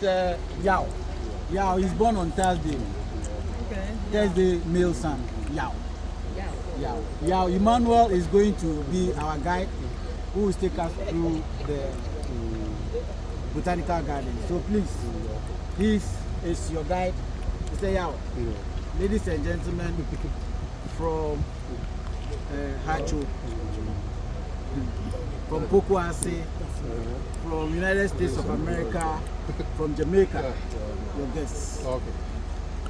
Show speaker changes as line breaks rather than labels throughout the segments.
Yao. Yao is born on Thursday.
Okay.
Thursday, male son. Yao.
Yeah.
Yao. Yao. Emmanuel is going to be our guide who will take us through the botanical garden. So please, this is your guide, Mr. Yao. Ladies and gentlemen, from Hacho, from Pokuase, from United States of America, from Jamaica, your guests.
Okay.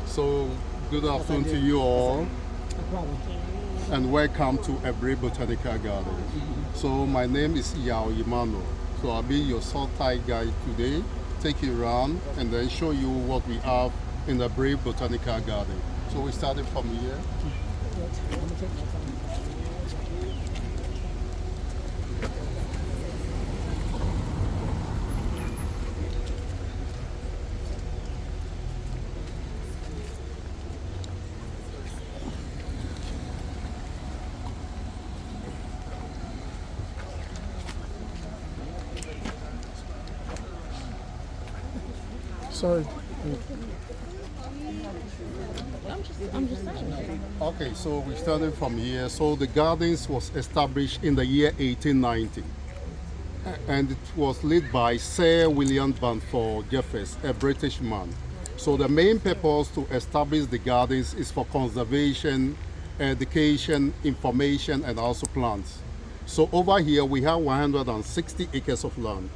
So, good afternoon to you all, and welcome to Aburi Botanical Garden. So, my name is Yao Emmanuel. So, I'll be your salt-type guide today, take you around, and then show you what we have in the Aburi Botanical Garden. So, we started from here.
Sorry.
I'm just saying.
Okay, so we started from here. So the gardens was established in the year 1890, and it was led by Sir William Banford Jeffers, a British man. So the main purpose to establish the gardens is for conservation, education, information, and also plants. So over here we have 160 acres of land,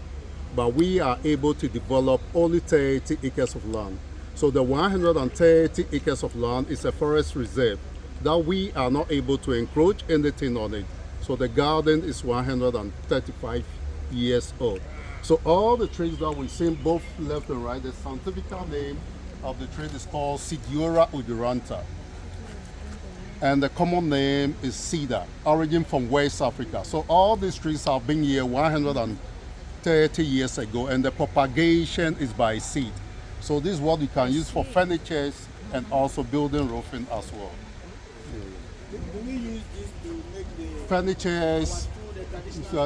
but we are able to develop only 30 acres of land. So the 130 acres of land is a forest reserve that we are not able to encroach anything on it. So the garden is 135 years old. So all the trees that we see both left and right, the scientific name of the tree is called Sidiora odorata. And the common name is cedar, origin from West Africa. So all these trees have been here 130 years ago, and the propagation is by seed. So this is what you can use for furniture and also building roofing as well.
Do we use this to make the
Furniture,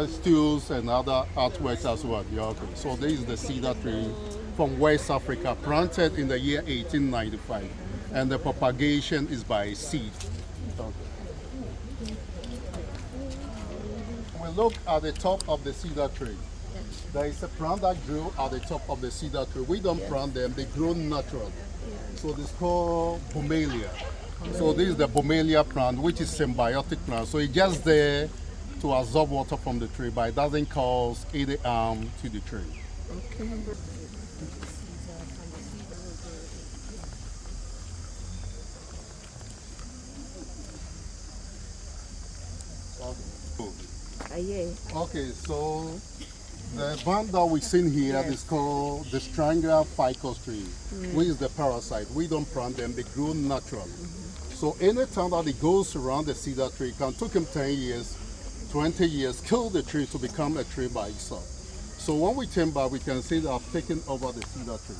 stools and other artworks as well. Yeah, okay. So this is the cedar tree from West Africa, planted in the year 1895, and the propagation is by seed. Okay. We look at the top of the cedar tree. There is a plant that grew at the top of the cedar tree. We don't plant them, they grow naturally. So this is called Bumelia. So this is the Bumelia plant, which is symbiotic plant. So it's just there to absorb water from the tree, but it doesn't cause any harm to the tree.
Okay.
Okay, so the plant that we've seen here is called the strangular ficus tree, which is the parasite. We don't plant them, they grow naturally. So any time that it goes around the cedar tree, it can take him 10 years, 20 years, kill the tree to become a tree by itself. So when we timber, we can see that I've taken over the cedar tree.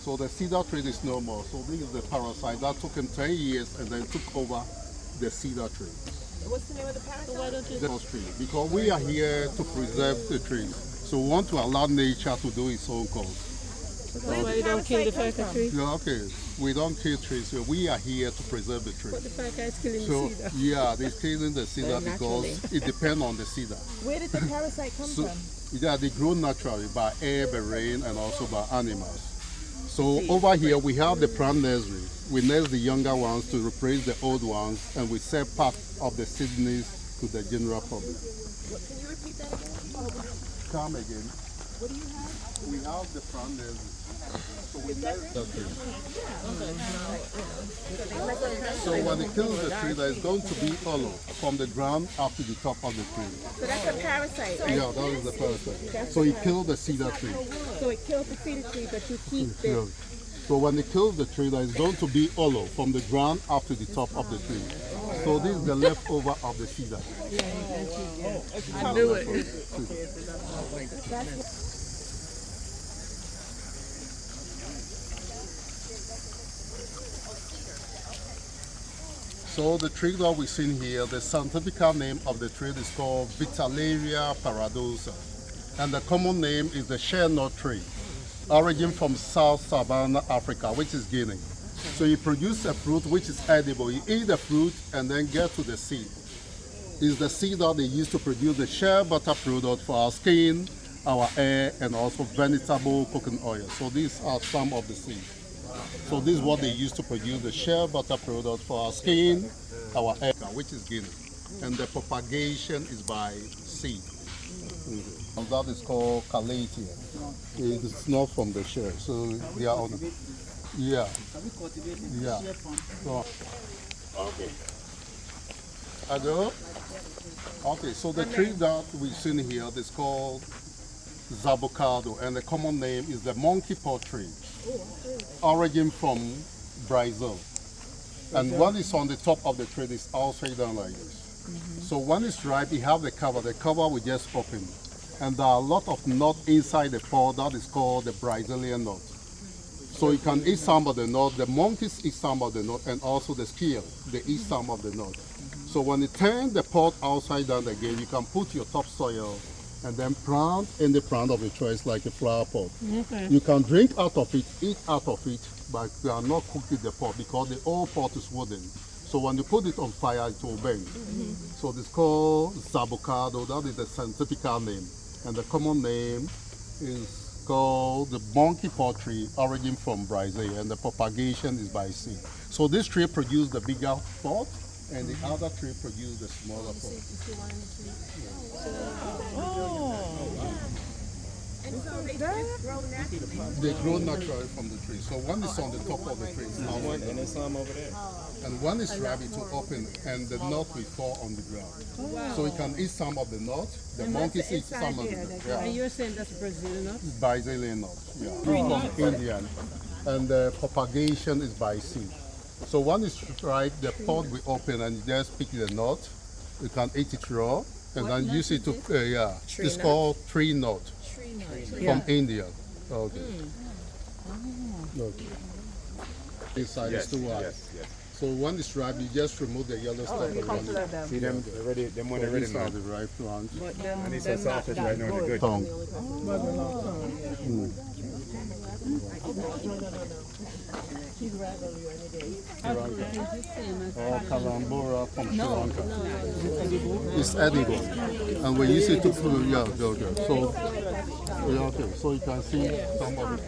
So the cedar tree is no more. So this is the parasite that took him 10 years and then took over the cedar tree.
What's the name of the parasite? Why don't you...
The tree, because we are here to preserve the trees. So we want to allow nature to do its own cause.
That's why you don't kill the ficus tree?
Yeah, okay. We don't kill trees, so we are here to preserve the tree.
But the ficus is killing
So,
the cedar.
yeah, they're killing the cedar because it depends on the cedar.
Where did the parasite come from?
Yeah, they grow naturally by air, by rain, and also by animals. So over here we have the plant nursery. We nurse the younger ones to replace the old ones, and we sell part of the seedlings to the general public.
Can you repeat that again?
Come again.
What do you have?
We have the plant nursery. So we nurse the tree. So when it kills the tree, there is going to be hollow from the ground up to the top of the tree.
So that's a parasite, right?
Yeah, that is the parasite. So it killed the cedar tree.
So it kills the cedar tree, but you keep the...
So when it kills the tree, there is going to be hollow from the ground up to the top of the tree. So this is the leftover of the cedar.
I knew it.
So the tree that we've seen here, the scientific name of the tree is called Vitelliaria paradoxa. And the common name is the shell nut tree. origin from South Savannah, Africa, which is Guinea. So you produce a fruit which is edible. You eat the fruit and then get to the seed. It's the seed that they use to produce the shea butter product for our skin, our hair, and also vegetable cooking oil. So these are some of the seeds. So this is what they use to produce the shea butter product for our skin, our hair, which is Guinea. And the propagation is by seed. And that is called calathea. It's not from the shea, so they are on. Yeah. Yeah. So, okay. Hello? Okay, so the tree that we've seen here is called Zabocado, and the common name is the monkey paw tree. Origin from Brazil. And when it's on the top of the tree, it's upside down like this. So when it's ripe, you have the cover. The cover will just open. And there are a lot of nuts inside the pod that is called the Brazilian nut. So you can eat some of the nut. The monkeys eat some of the nut, and also the squirrel, they eat some of the nut. So when you turn the pot upside down again, you can put your topsoil and then plant in the plant of your choice like a flower pot.
Okay.
You can drink out of it, eat out of it, but you are not cooking the pot because the old pot is wooden. So when you put it on fire, it will burn. So it's called Zabocado. That is the scientific name. And the common name is called the monkey paw tree, origin from Brazil, and the propagation is by seed. So this tree produces the bigger pot, and the other tree produces the smaller pot. They grow naturally from the tree. So one is on the top of the tree, and
there's some over there.
and one is ripe, it will open, and the nut will fall on the ground. So you can eat some of the nut. The monkeys eat some of the nut. Yeah.
And you're saying that's Brazilian nut?
Brazilian nut, yeah. From Indian. And the propagation is by seed. So one is ripe, the pod will open, and you just pick the nut. You can eat it raw, and then use it to, yeah. It's called tree nut. From India. Okay. Okay. Inside is too white.
Yes.
So when it's ripe, you just remove the yellow stuff.
See them? They're ready. Them when they're ready
These
now.
are the ripe ones.
I need some sausage right now. They're good.
Tongue. Or Campora from Sri Lanka. It's edible. And we use it to put, yeah, okay. So, yeah, okay. So you can see some of it.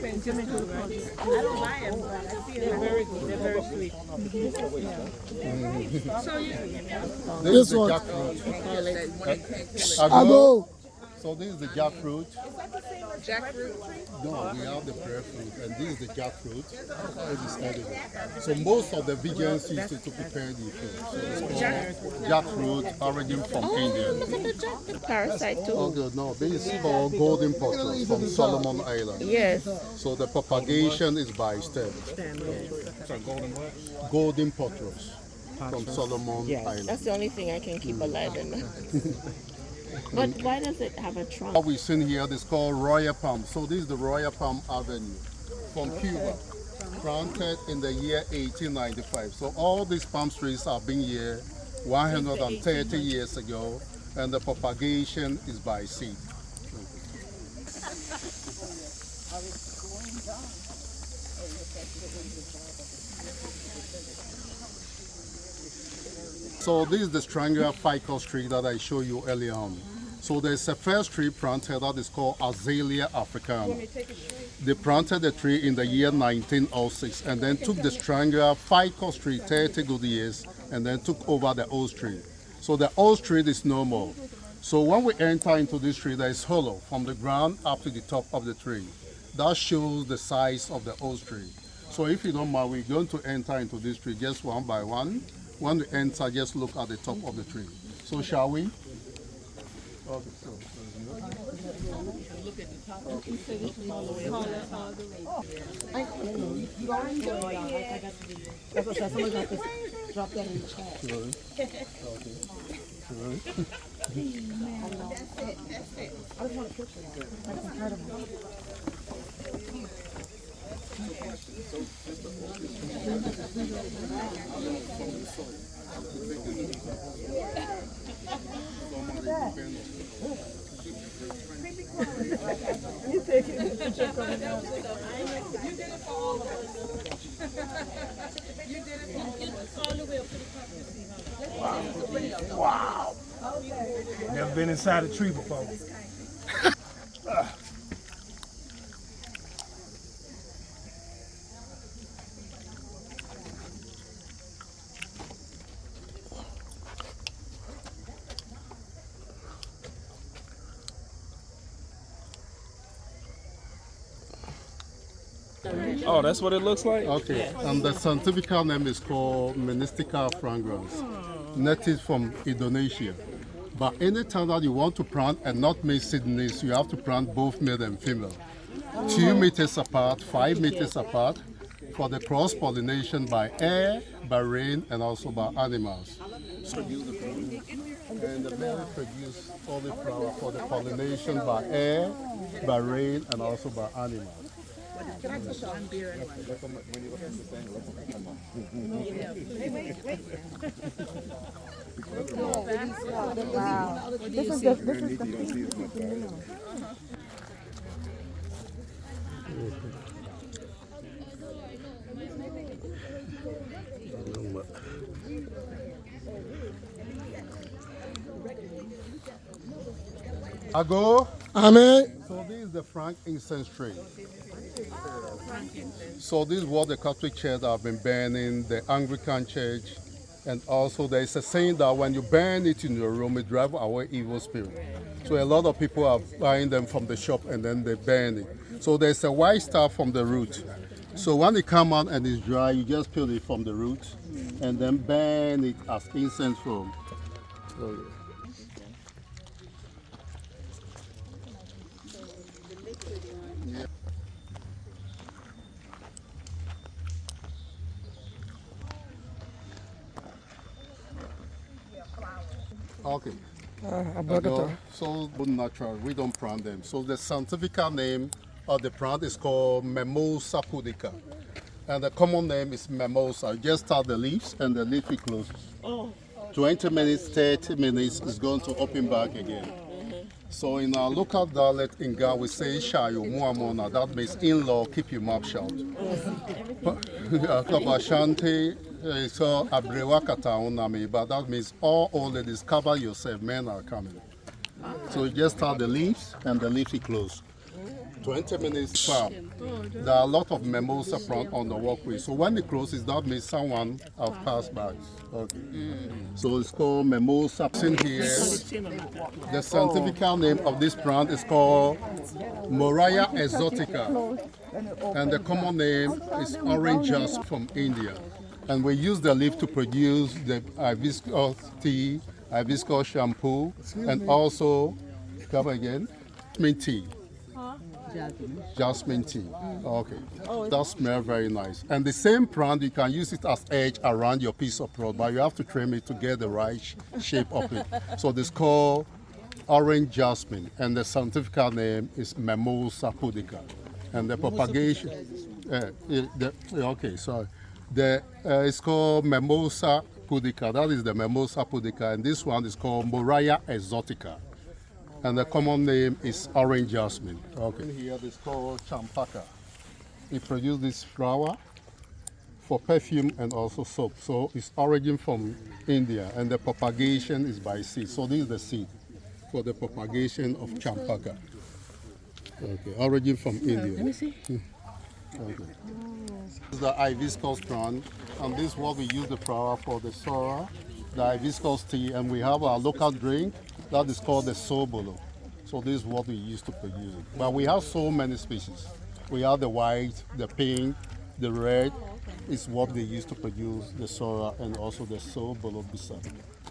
I don't buy them, but I feel they're very good. They're very sweet.
This is the jackfruit. Ago. So this is the jackfruit.
Jackfruit.
No, we have the breadfruit, and this is the jackfruit. It is edible. So most of the vegans use it to prepare the food. So it's called jackfruit, origin from India.
Parasite too.
Oh, good. No, this is called golden potters from Solomon Island.
Yes.
So the propagation is by stem. Golden potters from Solomon Island.
That's the only thing I can keep alive in there. But why does it have a trunk?
What we've seen here is called Royal Palm. So this is the Royal Palm Avenue from Cuba, planted in the year 1895. So all these palm trees have been here 130 years ago, and the propagation is by seed. So this is the Strangia ficus tree that I showed you earlier on. So there's a first tree planted that is called Aelia African. They planted the tree in the year 1906 and then took the Strangia ficus tree 30 good years and then took over the old tree. So the old tree is no more. So when we enter into this tree, there is hollow from the ground up to the top of the tree. That shows the size of the old tree. So if you don't mind, we're going to enter into this tree just one by one. When we enter, just look at the top of the tree. So shall we? Okay, so.
Look at the top.
Drop that in the chat.
Sure. Okay. Sure.
That's it.
I just want a picture of it. That's incredible. You take it.
Wow. Never been inside a tree before. Oh, that's what it looks like?
Okay, and the scientific name is called Menistica fragrans, native from Indonesia. But anytime that you want to plant and not mix seedlings, you have to plant both male and female. 2 meters apart, 5 meters apart, for the cross-pollination by air, by rain, and also by animals. And the male produce olive flower for the pollination by air, by rain, and also by animals.
Wow. This is the
Ago.
Amen.
So this is the Frank incense tree. So this is what the Catholic Church have been burning, the Anglican Church, and also there is a saying that when you burn it in your room, it drives away evil spirit. So a lot of people are buying them from the shop and then they burn it. So there's a white stuff from the root. So when it comes out and it's dry, you just peel it from the root and then burn it as incense from. Okay. So natural, we don't plant them. So the scientific name of the plant is called Mimosa pudica. And the common name is Mimosa. You just start the leaves and the leaf will close. 20 minutes, 30 minutes is going to open back again. So in our local dialect in Ghana, we say Shayo Muamona. That means in-law, keep your mouth shut. Ashanti, so Aburi, but that means all old ladies, cover yourself, men are coming. So you just start the leaves and the leaf will close. 20 minutes farm. There are a lot of mimosa plant on the walkway. So when it closes, that means someone has passed by. Okay. So it's called mimosa. In here, the scientific name of this plant is called Moraya exotica. And the common name is orange jasmine from India. And we use the leaf to produce the hibiscus tea, hibiscus shampoo, and also, come again, mint tea. Jasmine tea. Okay. That smells very nice. And the same plant, you can use it as edge around your piece of product, but you have to trim it to get the right shape of it. So this is called orange jasmine, and the scientific name is Mimosa pudica. And the propagation, it's called Mimosa pudica. That is the Mimosa pudica, and this one is called Moraya exotica. And the common name is orange jasmine. Okay. Here it's called champaka. It produces this flower for perfume and also soap. So it's origin from India, and the propagation is by seed. So this is the seed for the propagation of champaka. Okay, origin from India.
Let me see.
Okay. This is the hibiscus plant, and this is what we use the flower for the sorrel, the hibiscus tea, and we have our local drink that is called the sobolo. So this is what we use to produce it. But we have so many species. We have the white, the pink, the red. Is what they use to produce the sorrel and also the sobolo bisa.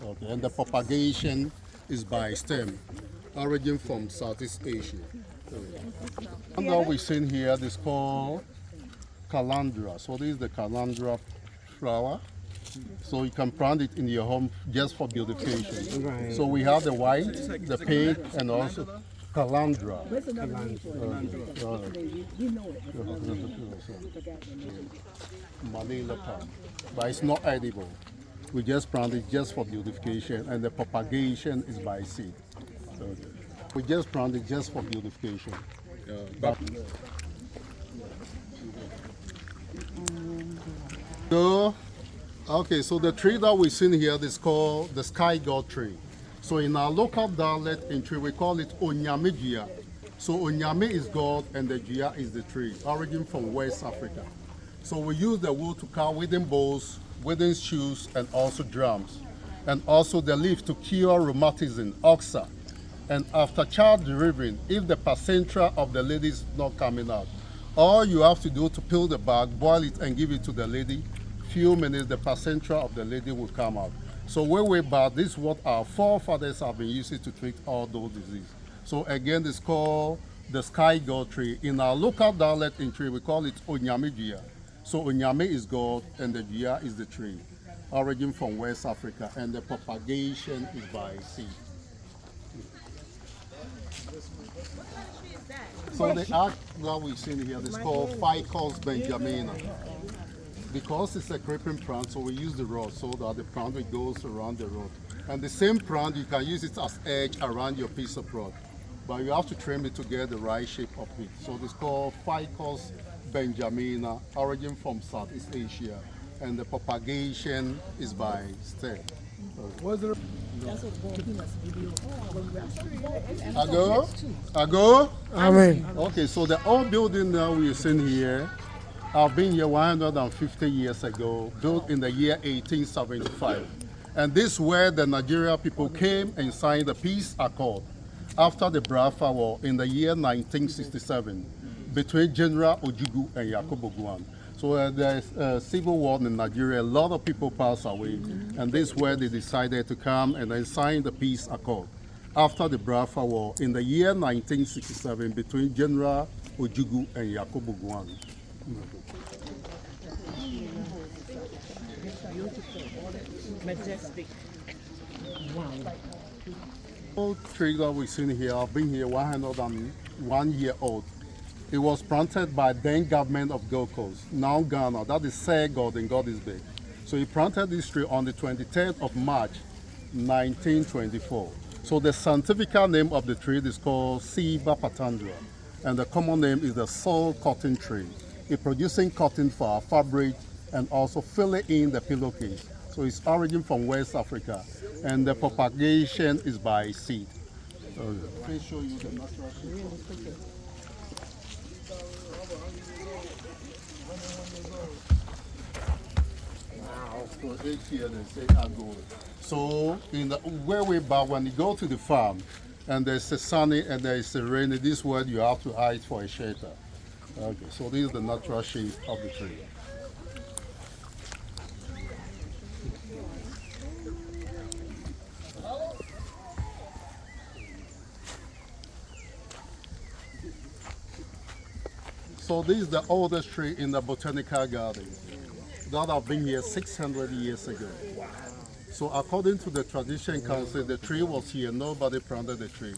Okay, and the propagation is by stem, origin from Southeast Asia. And now we've seen here, this is called calandra. So this is the calandra flower. So you can plant it in your home just for beautification. Right. So we have the white, the pink, and also calandra. Manila palm. But it's not edible. We just plant it just for beautification, and the propagation is by seed. We just plant it just for beautification. So, okay, so the tree that we see here is called the sky god tree. So in our local dialect in tree, we call it Onyame Gya. So Onyame is God and the Gya is the tree, origin from West Africa. So we use the wood to carve wooden bowls, wooden shoes, and also drums. And also the leaf to cure rheumatism, ulcer. And after child delivering, if the placenta of the lady is not coming out, all you have to do to peel the bark, boil it, and give it to the lady. Few minutes, the placenta of the lady will come out. So way back, this is what our forefathers have been using to treat all those diseases. So again, it's called the sky god tree. In our local dialect in tree, we call it Onyame Gya. So Onyame is God and the Gya is the tree, origin from West Africa, and the propagation is by seed. So the art that we've seen here is called Ficus benjamina. Because it's a creeping plant, so we use the rod so that the plant goes around the rod. And the same plant, you can use it as edge around your piece of rod. But you have to trim it to get the right shape of it. So it's called Ficus benjamina, origin from Southeast Asia. And the propagation is by stem. Ago?
Amen.
Okay, so the old building now we're seeing here, I've been here 150 years ago, built in the year 1875. And this is where the Nigeria people came and signed the peace accord after the Biafra War in the year 1967 between General Ojukwu and Yakubu Gowon. So there's a civil war in Nigeria, a lot of people passed away, and this is where they decided to come and then sign the peace accord after the Biafra War in the year 1967 between General Ojukwu and Yakubu Gowon.
Majestic.
Old tree that we've seen here, I've been here 101 year old. It was planted by then government of Gold Coast, now Ghana. That is Sir God and God is big. So he planted this tree on the 23rd of March, 1924. So the scientific name of the tree is called Ceiba patandra, and the common name is the soul cotton tree. It's producing cotton for our fabric and also filling in the pillowcase. So it's origin from West Africa, and the propagation is by seed. Let me show you the natural shape. So each year they say Aguri. So in the way back, when you go to the farm and there's a sunny and there's a rainy, this word you have to hide for a shelter. Okay, so this is the natural shape of the tree. So this is the oldest tree in the Botanical Garden that have been here 600 years ago. So according to the tradition council, the tree was here, nobody planted the tree.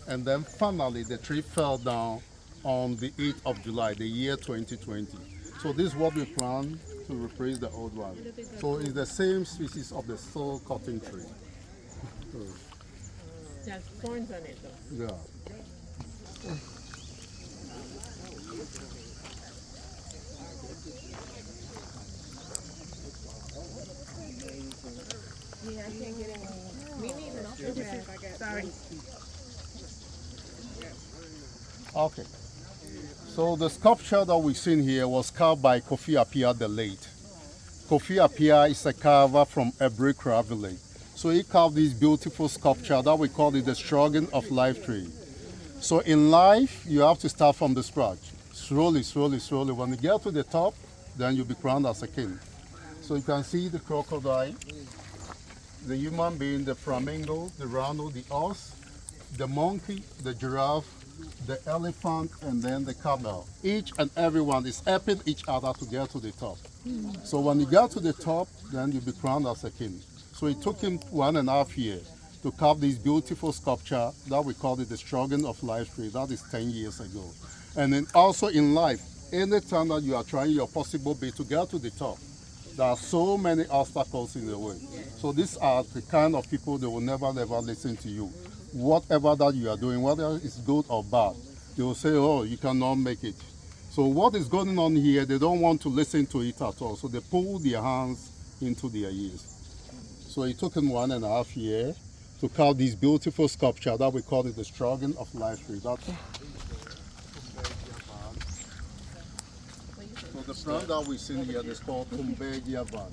And then finally the tree fell down on the 8th of July, the year 2020. So this is what we plant to replace the old one. So it's the same species of the soul cotton tree.
There's thorns on it though.
Yeah.
Yeah, I can't get in. Me neither. Sorry.
Okay. So the sculpture that we've seen here was carved by Kofi Appiah the late. Kofi Appiah is a carver from Aburi village. So he carved this beautiful sculpture that we call it the Struggle of Life tree. So in life, you have to start from the scratch. Slowly, slowly, slowly. When you get to the top, then you'll be crowned as a king. So you can see the crocodile, the human being, the flamingo, the rhino, the horse, the monkey, the giraffe, the elephant, and then the camel. Each and every one is helping each other to get to the top. So when you get to the top, then you'll be crowned as a king. So it took him 1.5 years to carve this beautiful sculpture that we call it the Struggle of Life tree. That is 10 years ago. And then also in life, anytime that you are trying your possible best to get to the top, there are so many obstacles in the way. So these are the kind of people that will never listen to you. Whatever that you are doing, whether it's good or bad, they will say, oh, you cannot make it. So what is going on here, they don't want to listen to it at all. So they pull their hands into their ears. So it took him 1.5 years to carve this beautiful sculpture that we call it the Struggle of Life tree. So the plant that we see here is called Kumbegia van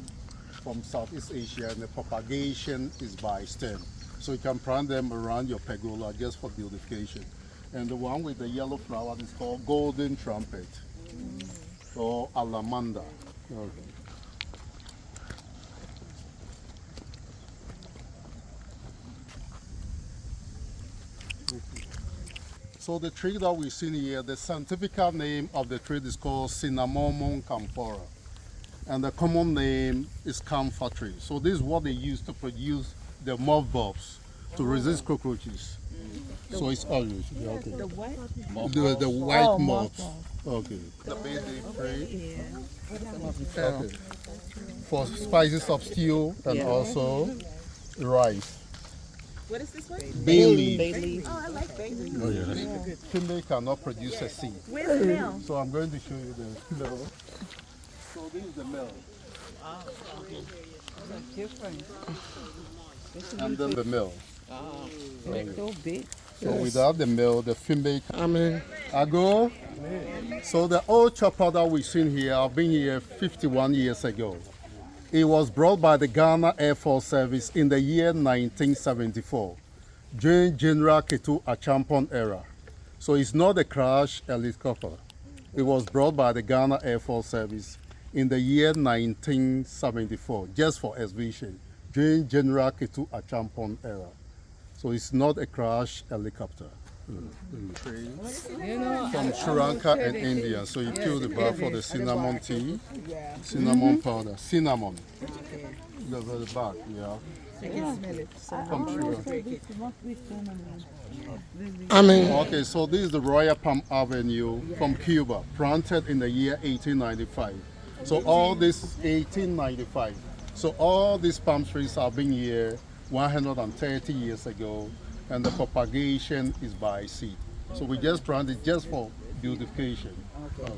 from Southeast Asia, and the propagation is by stem. So you can plant them around your pergola just for beautification. And the one with the yellow flower is called golden trumpet or alamanda. Okay. So the tree that we've seen here, the scientific name of the tree is called Cinnamomum campora. And the common name is Campora Tree. So this is what they use to produce the moth bulbs to resist cockroaches. So it's always okay.
The what?
The white moth. Okay. The basic tree. Okay. For spices of stew and also rice.
What is this one?
Bay leaf.
Bay leaf. Oh, I like bay leaf.
Oh, yeah. Kimberly cannot produce a seed.
Where's the mill?
So I'm going to show you the mill. So this is the mill. And then the mill.
So big.
So without the mill, the female. Ago. So the old chopper that we've seen here, I've been here 51 years ago. It was brought by the Ghana Air Force Service in the year 1974 during General Ketu Achampon era. So it's not a crash helicopter. It was brought by the Ghana Air Force Service in the year 1974 just for exhibition during General Ketu Achampon era. So it's not a crash helicopter. Train from Sri Lanka and India. So you peel the bar for the cinnamon tea, cinnamon powder, cinnamon. The back, yeah. From Sri Lanka. Okay, so this is the Royal Palm Avenue from Cuba, planted in the year 1895. So all this 1895. So all these palm trees have been here 130 years ago, and the propagation is by seed. So we just plant it just for beautification. Okay.